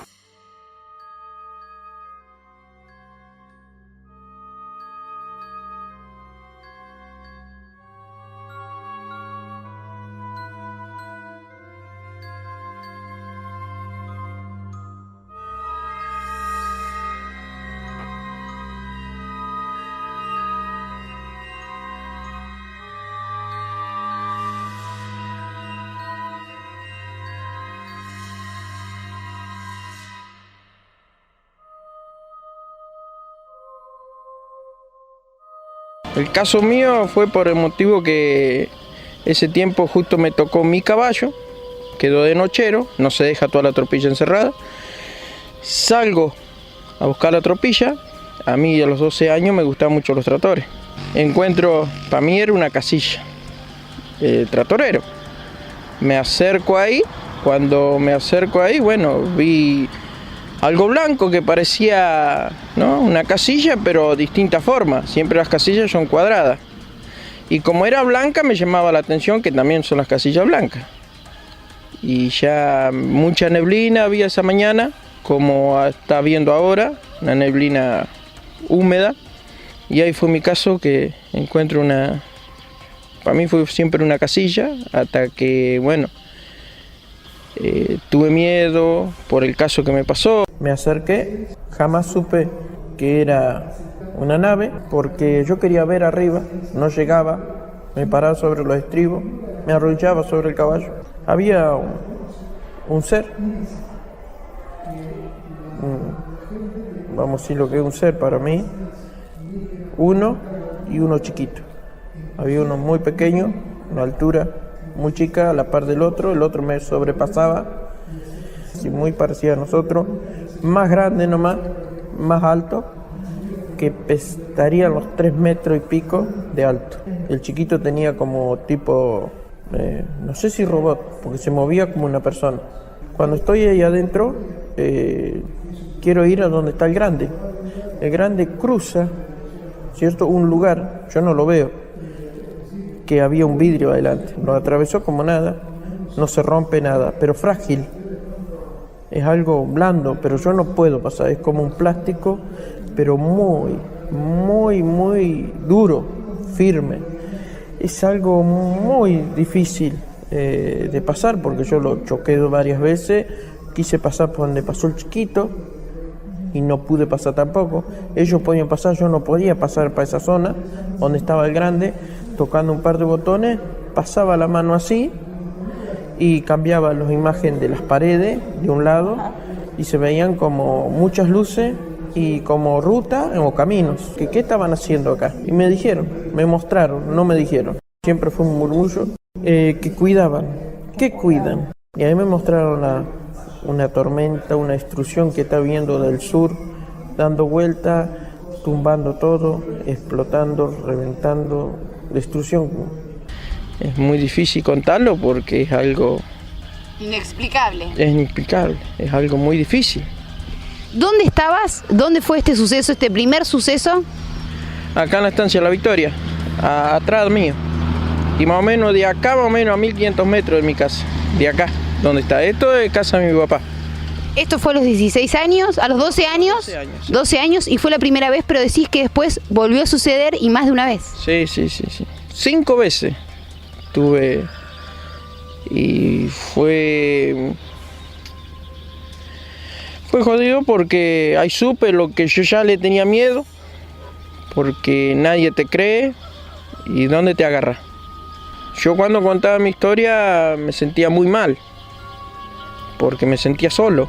El caso mío fue por el motivo que ese tiempo justo me tocó mi caballo, quedó de nochero, no se deja toda la tropilla encerrada. Salgo a buscar la tropilla, a mí a los 12 años me gustaban mucho los tractores. encuentro, para mí era una casilla, tractorero. Me acerco ahí, cuando me acerco ahí, bueno, vi algo blanco que parecía, ¿no?, una casilla, pero distinta forma. Siempre las casillas son cuadradas. Y como era blanca, me llamaba la atención que también son las casillas blancas. Y ya mucha neblina había esa mañana, como está viendo ahora, una neblina húmeda. Y ahí fue mi caso, que encuentro una... Para mí fue siempre una casilla, hasta que, bueno, tuve miedo por el caso que me pasó. Me acerqué, jamás supe que era una nave, porque yo quería ver arriba, no llegaba, me paraba sobre los estribos, me arrodillaba sobre el caballo. Había un ser, vamos a decir lo que es un ser para mí, uno y uno chiquito. Había uno muy pequeño, una altura muy chica a la par del otro, el otro me sobrepasaba, así muy parecido a nosotros, más grande nomás, más alto, que estaría los 3 metros y pico de alto. El chiquito tenía como tipo, no sé si robot, porque se movía como una persona. Cuando estoy ahí adentro, quiero ir a donde está el grande. El grande cruza, ¿cierto?, un lugar, yo no lo veo, que había un vidrio adelante. Lo atravesó como nada, no se rompe nada, pero frágil. Es algo blando, pero yo no puedo pasar. Es como un plástico, pero muy, muy, muy duro, firme. Es algo muy difícil de pasar, porque yo lo choqué varias veces. Quise pasar por donde pasó el chiquito y no pude pasar tampoco. Ellos podían pasar, yo no podía pasar para esa zona donde estaba el grande. Tocando un par de botones, pasaba la mano así y cambiaba las imágenes de las paredes de un lado y se veían como muchas luces y como ruta o caminos. ¿Qué estaban haciendo acá? Y me dijeron, me mostraron, no me dijeron. Siempre fue un murmullo que cuidaban. ¿Qué cuidan? Y ahí me mostraron una tormenta, una destrucción que está viendo del sur, dando vuelta, tumbando todo, explotando, reventando. Destrucción. Es muy difícil contarlo porque es algo inexplicable. Es inexplicable, es algo muy difícil. ¿Dónde estabas? ¿Dónde fue este suceso, este primer suceso? Acá en la estancia La Victoria, atrás mío. Y más o menos de acá, más o menos a 1500 metros de mi casa. De acá, donde está. Esto es casa de mi papá. ¿Esto fue a los 16 años? ¿A los 12 años? 12 años. Sí. 12 años y fue la primera vez, pero decís que después volvió a suceder y más de una vez. Sí. 5 veces tuve y fue jodido porque ahí supe lo que yo ya le tenía miedo, porque nadie te cree y dónde te agarra. Yo cuando contaba mi historia me sentía muy mal, porque me sentía solo.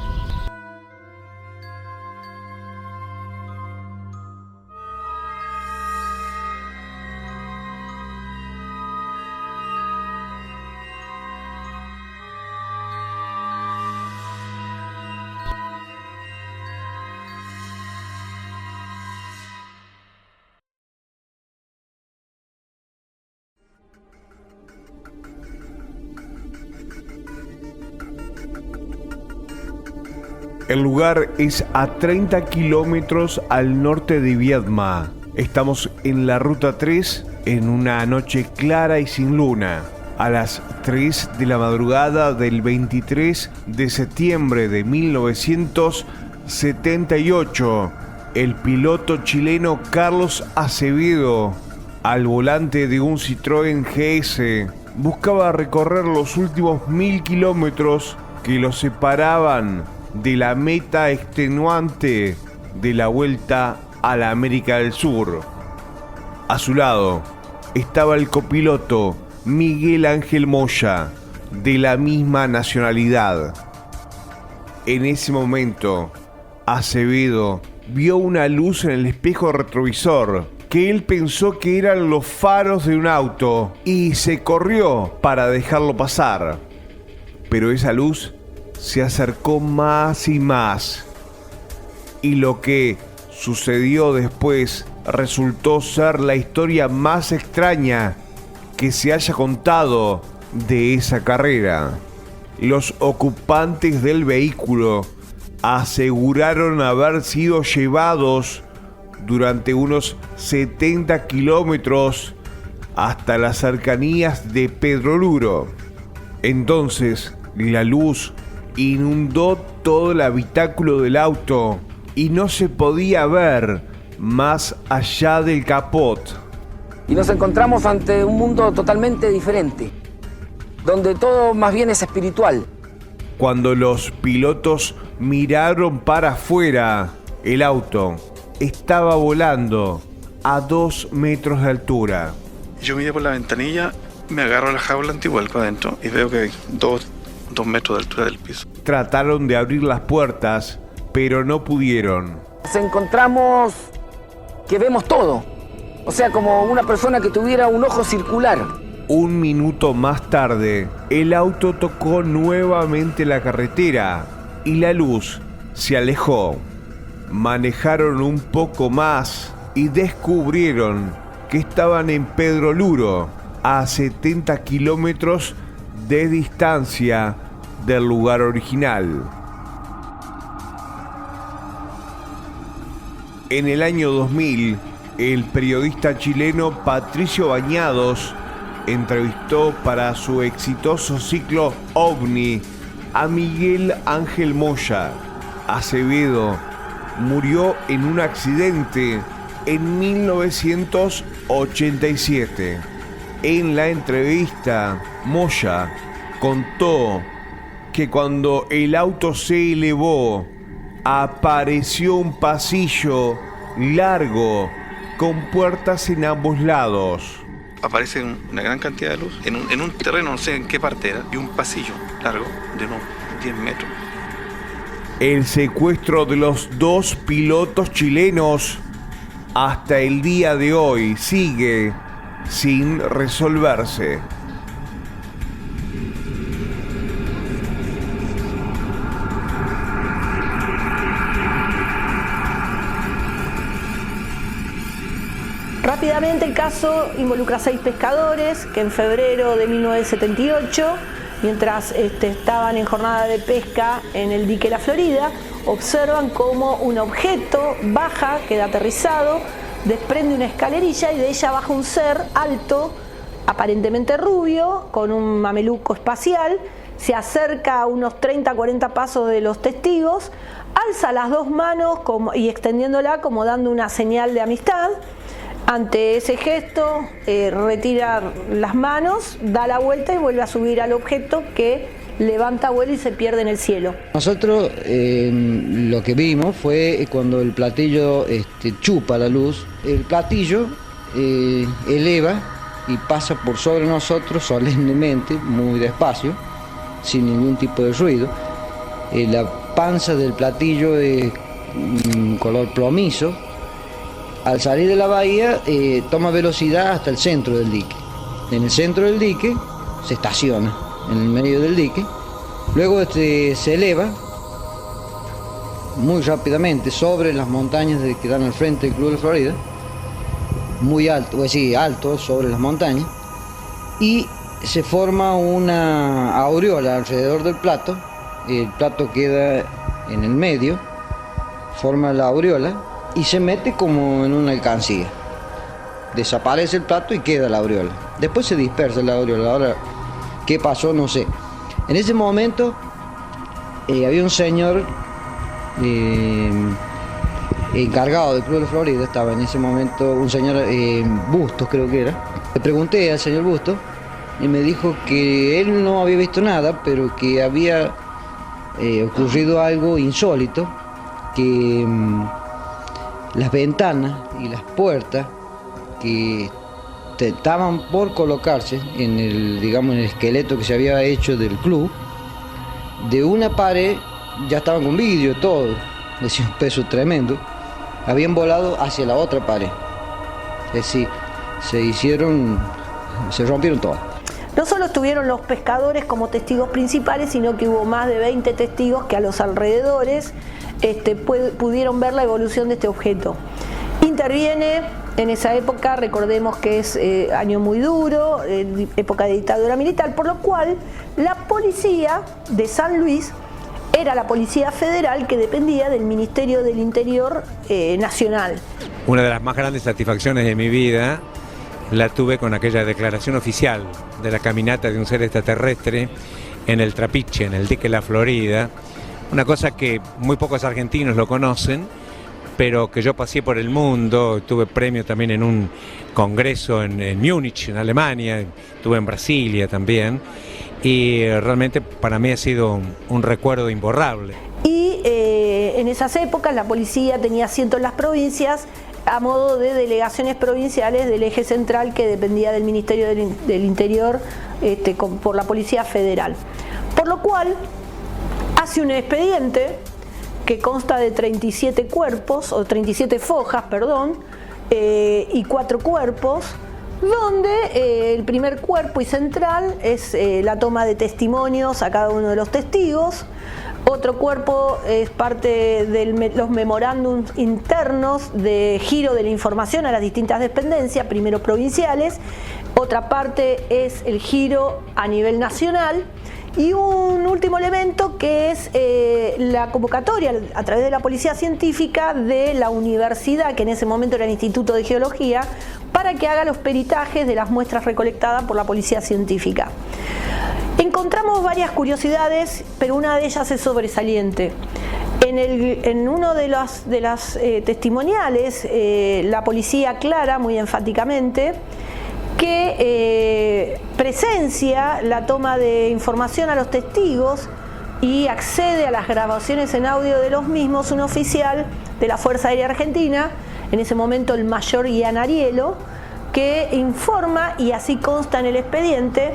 El lugar es a 30 kilómetros al norte de Viedma. Estamos en la ruta 3 en una noche clara y sin luna. A las 3 de la madrugada del 23 de septiembre de 1978, el piloto chileno Carlos Acevedo, al volante de un Citroën GS, buscaba recorrer los últimos 1000 kilómetros que lo separaban de la meta extenuante de la Vuelta a la América del Sur. A su lado estaba el copiloto Miguel Ángel Moya, de la misma nacionalidad. En ese momento, Acevedo vio una luz en el espejo retrovisor que él pensó que eran los faros de un auto y se corrió para dejarlo pasar. Pero esa luz se acercó más y más. Y lo que sucedió después resultó ser la historia más extraña que se haya contado de esa carrera. Los ocupantes del vehículo aseguraron haber sido llevados durante unos 70 kilómetros hasta las cercanías de Pedroluro. Entonces, la luz inundó todo el habitáculo del auto y no se podía ver más allá del capot. Y nos encontramos ante un mundo totalmente diferente, donde todo más bien es espiritual. Cuando los pilotos miraron para afuera, el auto estaba volando a 2 metros de altura. Yo miré por la ventanilla, me agarro a la jaula antivuelco adentro y veo que hay 2 metros de altura del piso. Trataron de abrir las puertas, pero no pudieron. Nos encontramos que vemos todo, o sea, como una persona que tuviera un ojo circular. 1 minuto más tarde, el auto tocó nuevamente la carretera y la luz se alejó. Manejaron un poco más y descubrieron que estaban en Pedroluro, a 70 kilómetros de distancia del lugar original. En el año 2000, el periodista chileno Patricio Bañados entrevistó para su exitoso ciclo OVNI a Miguel Ángel Moya. Acevedo murió en un accidente en 1987. En la entrevista, Moya contó que cuando el auto se elevó, apareció un pasillo largo con puertas en ambos lados. Aparece una gran cantidad de luz en un terreno, no sé en qué parte era, y un pasillo largo de unos 10 metros. El secuestro de los 2 pilotos chilenos hasta el día de hoy sigue sin resolverse. Rápidamente el caso involucra a 6 pescadores que en febrero de 1978, mientras estaban en jornada de pesca en el dique La Florida, observan cómo un objeto baja, queda aterrizado, desprende una escalerilla y de ella baja un ser alto, aparentemente rubio, con un mameluco espacial, se acerca a unos 30-40 pasos de los testigos, alza las 2 manos y extendiéndola como dando una señal de amistad. Ante ese gesto, retira las manos, da la vuelta y vuelve a subir al objeto que levanta vuelo y se pierde en el cielo. Nosotros lo que vimos fue cuando el platillo chupa la luz, el platillo eleva y pasa por sobre nosotros solemnemente, muy despacio, sin ningún tipo de ruido. La panza del platillo es color plomizo. Al salir de la bahía toma velocidad hasta el centro del dique. En el centro del dique se estaciona, en el medio del dique. Luego se eleva muy rápidamente sobre las montañas que dan al frente del Club de la Florida, muy alto, alto sobre las montañas, y se forma una aureola alrededor del plato. El plato queda en el medio, forma la aureola y se mete como en una alcancía. Desaparece el plato y queda la aureola. Después se dispersa la aureola. Ahora, ¿qué pasó? No sé. En ese momento había un señor encargado del Club de la Florida, estaba en ese momento un señor Bustos, creo que era. Le pregunté al señor Bustos y me dijo que él no había visto nada, pero que había ocurrido algo insólito, que las ventanas y las puertas que estaban por colocarse en el esqueleto que se había hecho del club, de una pared ya estaban con vidrio, todo, decía un peso tremendo, habían volado hacia la otra pared. Es decir, se rompieron todas. No solo estuvieron los pescadores como testigos principales, sino que hubo más de 20 testigos que a los alrededores pudieron ver la evolución de este objeto. interviene en esa época, recordemos que es año muy duro, época de dictadura militar, por lo cual la policía de San Luis era la Policía Federal que dependía del Ministerio del Interior Nacional. Una de las más grandes satisfacciones de mi vida la tuve con aquella declaración oficial de la caminata de un ser extraterrestre en el Trapiche, en el dique La Florida, una cosa que muy pocos argentinos lo conocen, pero que yo pasé por el mundo, tuve premio también en un congreso en Múnich, en Alemania, estuve en Brasilia también, y realmente para mí ha sido un recuerdo imborrable. Y en esas épocas la policía tenía asiento en las provincias a modo de delegaciones provinciales del eje central que dependía del Ministerio del Interior por la Policía Federal. Por lo cual hace un expediente que consta de 37 cuerpos, o 37 fojas, perdón, y 4 cuerpos, donde el primer cuerpo y central es la toma de testimonios a cada uno de los testigos. Otro cuerpo es parte de los memorándums internos de giro de la información a las distintas dependencias, primero provinciales. Otra parte es el giro a nivel nacional. Y un último elemento que es la convocatoria a través de la Policía Científica de la universidad, que en ese momento era el Instituto de Geología, para que haga los peritajes de las muestras recolectadas por la Policía Científica. Encontramos varias curiosidades, pero una de ellas es sobresaliente. En uno de las testimoniales, la policía aclara muy enfáticamente que presencia la toma de información a los testigos y accede a las grabaciones en audio de los mismos un oficial de la Fuerza Aérea Argentina, en ese momento el mayor Ian Arielo, que informa, y así consta en el expediente,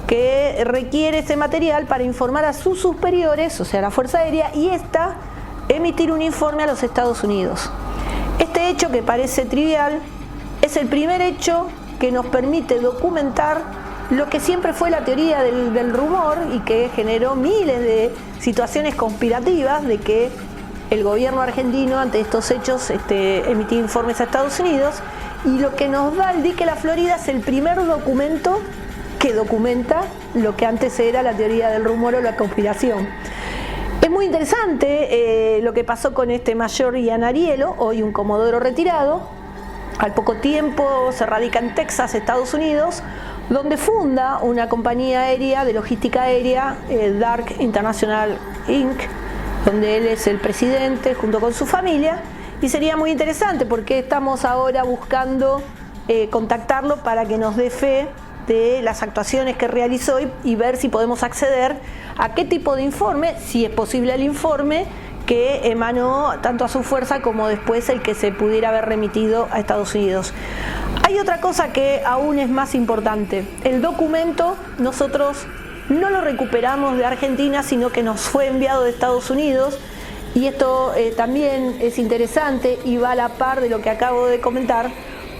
que requiere ese material para informar a sus superiores, o sea, a la Fuerza Aérea, y esta emitir un informe a los Estados Unidos. Este hecho, que parece trivial, es el primer hecho que nos permite documentar lo que siempre fue la teoría del rumor y que generó miles de situaciones conspirativas de que el gobierno argentino ante estos hechos emitía informes a Estados Unidos, y lo que nos da el dique La Florida es el primer documento que documenta lo que antes era la teoría del rumor o la conspiración. Es muy interesante lo que pasó con este mayor Ian Arielo, hoy un comodoro retirado. Al poco tiempo se radica en Texas, Estados Unidos, donde funda una compañía aérea de logística aérea, Dark International Inc., donde él es el presidente junto con su familia, y sería muy interesante porque estamos ahora buscando contactarlo para que nos dé fe de las actuaciones que realizó y ver si podemos acceder a qué tipo de informe, si es posible el informe que emanó tanto a su fuerza como después el que se pudiera haber remitido a Estados Unidos. Hay otra cosa que aún es más importante. El documento nosotros no lo recuperamos de Argentina, sino que nos fue enviado de Estados Unidos, y esto también es interesante y va a la par de lo que acabo de comentar,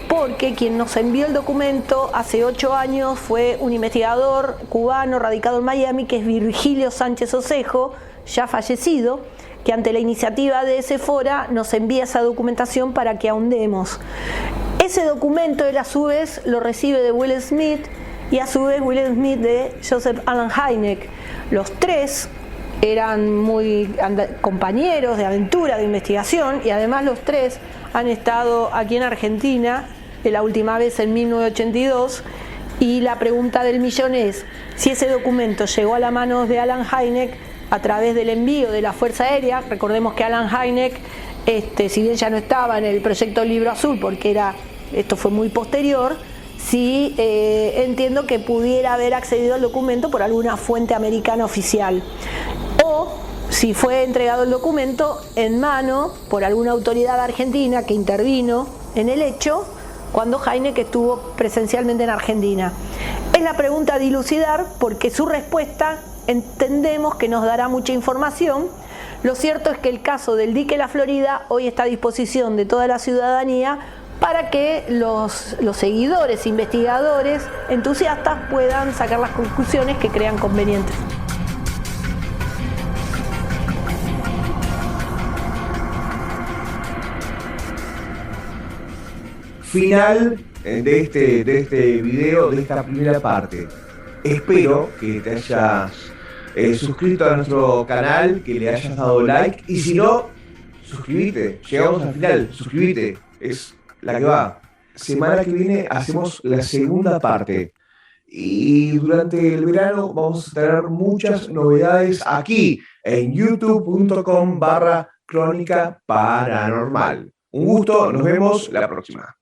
porque quien nos envió el documento hace 8 años fue un investigador cubano radicado en Miami, que es Virgilio Sánchez Osejo, ya fallecido, que ante la iniciativa de Sephora nos envía esa documentación para que ahondemos. Ese documento él a su vez lo recibe de Will Smith, y a su vez Will Smith de Joseph Allen Hynek. Los tres eran muy compañeros de aventura, de investigación, y además los tres han estado aquí en Argentina, la última vez en 1982, y la pregunta del millón es si ese documento llegó a las manos de Allen Hynek a través del envío de la Fuerza Aérea. Recordemos que Allen Hynek, si bien ya no estaba en el proyecto Libro Azul, porque esto fue muy posterior, sí entiendo que pudiera haber accedido al documento por alguna fuente americana oficial, o si fue entregado el documento en mano por alguna autoridad argentina que intervino en el hecho cuando Hynek estuvo presencialmente en Argentina. Es la pregunta a dilucidar, porque su respuesta entendemos que nos dará mucha información. Lo cierto es que el caso del dique La Florida hoy está a disposición de toda la ciudadanía para que los seguidores, investigadores, entusiastas puedan sacar las conclusiones que crean convenientes. final de este video, de esta primera parte. Espero que te hayas suscrito a nuestro canal, que le hayas dado like, y si no, suscríbete. Llegamos al final, suscríbete, es la que va. Semana que viene hacemos la segunda parte. Y durante el verano vamos a tener muchas novedades aquí en youtube.com/Crónica Paranormal. Un gusto, nos vemos la próxima.